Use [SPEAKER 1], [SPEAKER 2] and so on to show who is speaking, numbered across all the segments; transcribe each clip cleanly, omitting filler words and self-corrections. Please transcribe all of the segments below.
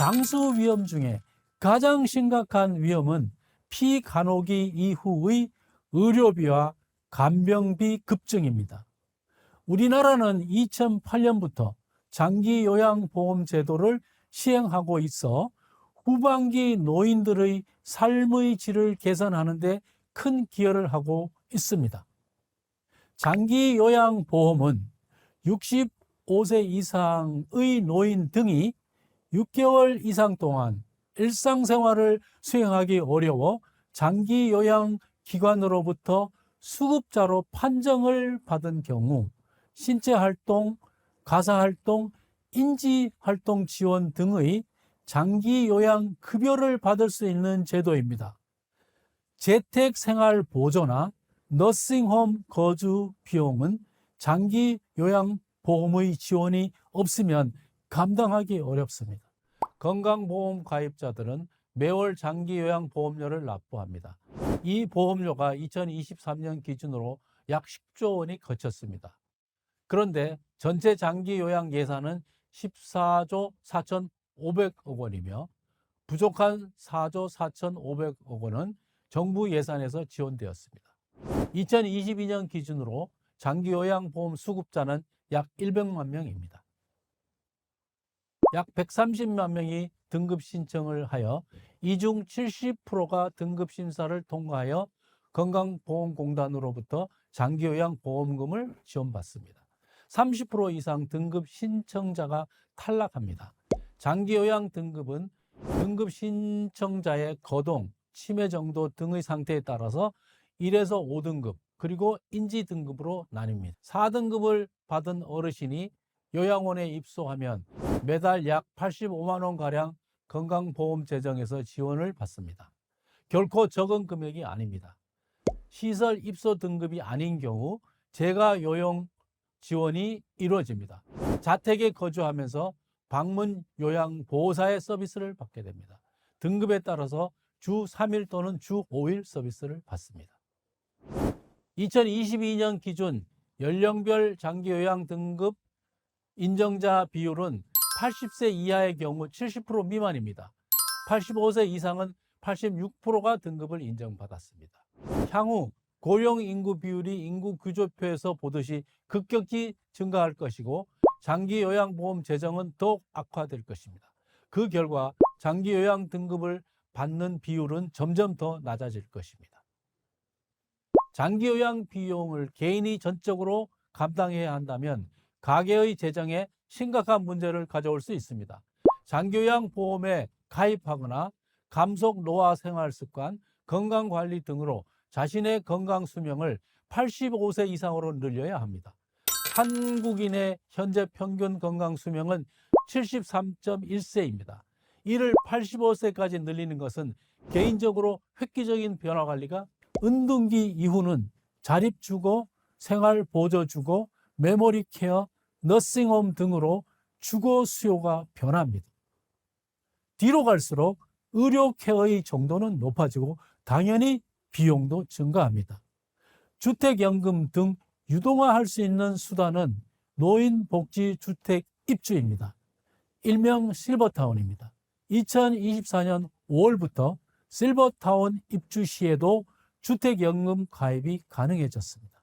[SPEAKER 1] 장수 위험 중에 가장 심각한 위험은 피간호기 이후의 의료비와 간병비 급증입니다. 우리나라는 2008년부터 장기요양보험 제도를 시행하고 있어 후반기 노인들의 삶의 질을 개선하는 데 큰 기여를 하고 있습니다. 장기요양보험은 65세 이상의 노인 등이 6개월 이상 동안 일상생활을 수행하기 어려워 장기요양기관으로부터 수급자로 판정을 받은 경우 신체활동, 가사활동, 인지활동 지원 등의 장기요양급여를 받을 수 있는 제도입니다. 재택생활보조나 너싱홈 거주 비용은 장기요양보험의 지원이 없으면 감당하기 어렵습니다. 건강보험 가입자들은 매월 장기요양보험료를 납부합니다. 이 보험료가 2023년 기준으로 약 10조 원이 거쳤습니다. 그런데 전체 장기요양 예산은 14조 4,500억 원이며 부족한 4조 4,500억 원은 정부 예산에서 지원되었습니다. 2022년 기준으로 장기요양보험 수급자는 약 100만 명입니다. 약 130만 명이 등급 신청을 하여 이 중 70%가 등급 심사를 통과하여 건강보험공단으로부터 장기요양보험금을 지원받습니다. 30% 이상 등급 신청자가 탈락합니다. 장기요양 등급은 등급 신청자의 거동, 치매 정도 등의 상태에 따라서 1에서 5등급 그리고 인지 등급으로 나뉩니다. 4등급을 받은 어르신이 요양원에 입소하면 매달 약 85만 원가량 건강보험 재정에서 지원을 받습니다. 결코 적은 금액이 아닙니다. 시설 입소 등급이 아닌 경우 재가요양 지원이 이루어집니다. 자택에 거주하면서 방문 요양 보호사의 서비스를 받게 됩니다. 등급에 따라서 주 3일 또는 주 5일 서비스를 받습니다. 2022년 기준 연령별 장기요양 등급 인정자 비율은 80세 이하의 경우 70% 미만입니다. 85세 이상은 86%가 등급을 인정받았습니다. 향후 고령 인구 비율이 인구 규조표에서 보듯이 급격히 증가할 것이고 장기요양보험 재정은 더욱 악화될 것입니다. 그 결과 장기요양 등급을 받는 비율은 점점 더 낮아질 것입니다. 장기요양 비용을 개인이 전적으로 감당해야 한다면 가계의 재정에 심각한 문제를 가져올 수 있습니다. 장기요양보험에 가입하거나 감속 노화 생활습관, 건강관리 등으로 자신의 건강 수명을 85세 이상으로 늘려야 합니다. 한국인의 현재 평균 건강 수명은 73.1세입니다. 이를 85세까지 늘리는 것은 개인적으로 획기적인 변화 관리가 은둔기 이후는 자립주거, 생활보조주거, 메모리 케어, 너싱홈 등으로 주거 수요가 변합니다. 뒤로 갈수록 의료 케어의 정도는 높아지고 당연히 비용도 증가합니다. 주택연금 등 유동화할 수 있는 수단은 노인복지주택 입주입니다. 일명 실버타운입니다. 2024년 5월부터 실버타운 입주 시에도 주택연금 가입이 가능해졌습니다.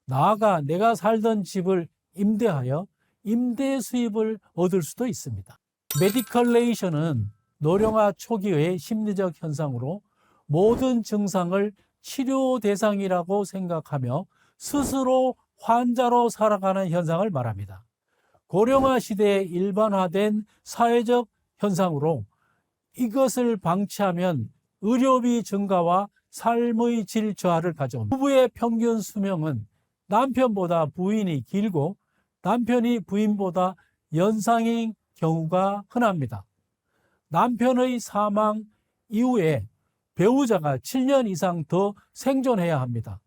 [SPEAKER 1] 나아가 내가 살던 집을 임대하여 임대 수입을 얻을 수도 있습니다. 메디컬레이션은 노령화 초기의 심리적 현상으로 모든 증상을 치료 대상이라고 생각하며 스스로 환자로 살아가는 현상을 말합니다. 고령화 시대에 일반화된 사회적 현상으로 이것을 방치하면 의료비 증가와 삶의 질 저하를 가져옵니다. 부부의 평균 수명은 남편보다 부인이 길고 남편이 부인보다 연상인 경우가 흔합니다. 남편의 사망 이후에 배우자가 7년 이상 더 생존해야 합니다.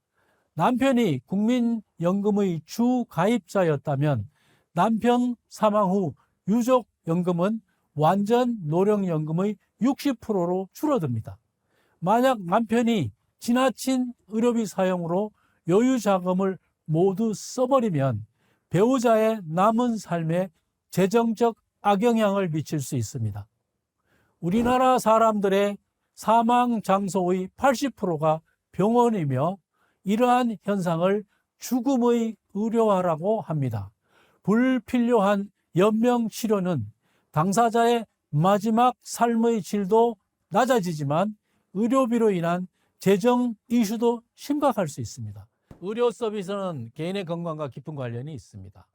[SPEAKER 1] 남편이 국민연금의 주 가입자였다면 남편 사망 후 유족연금은 완전 노령연금의 60%로 줄어듭니다. 만약 남편이 지나친 의료비 사용으로 여유자금을 모두 써버리면 배우자의 남은 삶에 재정적 악영향을 미칠 수 있습니다. 우리나라 사람들의 사망 장소의 80%가 병원이며 이러한 현상을 죽음의 의료화라고 합니다. 불필요한 연명 치료는 당사자의 마지막 삶의 질도 낮아지지만 의료비로 인한 재정 이슈도 심각할 수 있습니다. 의료 서비스는 개인의 건강과 깊은 관련이 있습니다.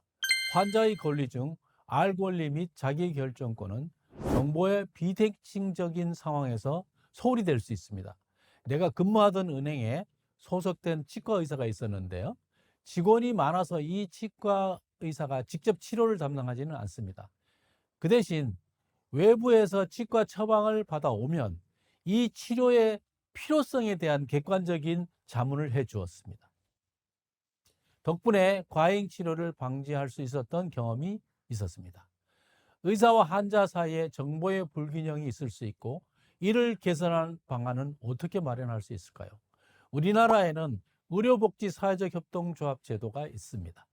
[SPEAKER 1] 환자의 권리 중 알 권리 및 자기결정권은 정보의 비대칭적인 상황에서 소홀히 될 수 있습니다. 내가 근무하던 은행에 소속된 치과 의사가 있었는데요. 직원이 많아서 이 치과 의사가 직접 치료를 담당하지는 않습니다. 그 대신 외부에서 치과 처방을 받아오면 이 치료의 필요성에 대한 객관적인 자문을 해 주었습니다. 덕분에 과잉 치료를 방지할 수 있었던 경험이 있었습니다. 의사와 환자 사이에 정보의 불균형이 있을 수 있고 이를 개선할 방안은 어떻게 마련할 수 있을까요? 우리나라에는 의료복지사회적협동조합 제도가 있습니다.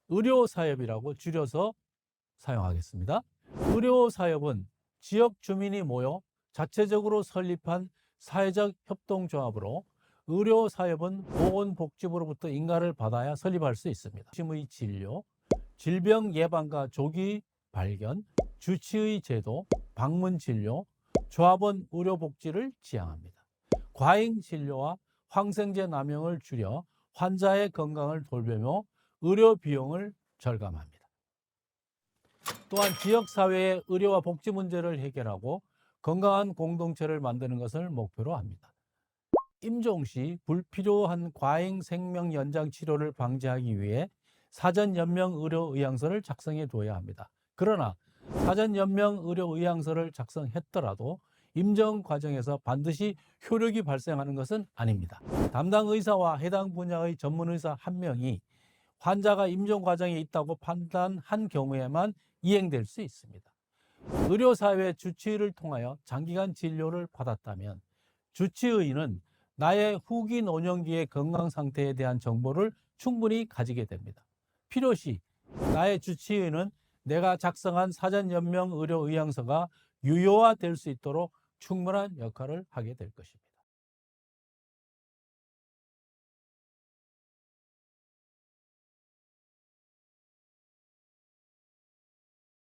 [SPEAKER 1] 의료사협이라고 줄여서 사용하겠습니다. 의료사협은 지역 주민이 모여 자체적으로 설립한 사회적 협동조합으로 의료사협은 보건복지부로부터 인가를 받아야 설립할 수 있습니다. 심의 진료, 질병 예방과 조기 발견, 주치의 제도, 방문 진료, 조합원 의료복지를 지향합니다. 과잉 진료와 항생제 남용을 줄여 환자의 건강을 돌보며 의료 비용을 절감합니다. 또한 지역사회의 의료와 복지 문제를 해결하고 건강한 공동체를 만드는 것을 목표로 합니다. 임종 시 불필요한 과잉 생명 연장 치료를 방지하기 위해 사전 연명 의료 의향서를 작성해 둬야 합니다. 그러나 사전 연명 의료 의향서를 작성했더라도 임정 과정에서 반드시 효력이 발생하는 것은 아닙니다. 담당 의사와 해당 분야의 전문 의사 한 명이 환자가 임종 과정에 있다고 판단한 경우에만 이행될 수 있습니다. 의료사회 주치의를 통하여 장기간 진료를 받았다면 주치의는 나의 후기 노년기의 건강 상태에 대한 정보를 충분히 가지게 됩니다. 필요시 나의 주치의는 내가 작성한 사전 연명 의료 의향서가 유효화될 수 있도록 충분한 역할을 하게 될 것입니다.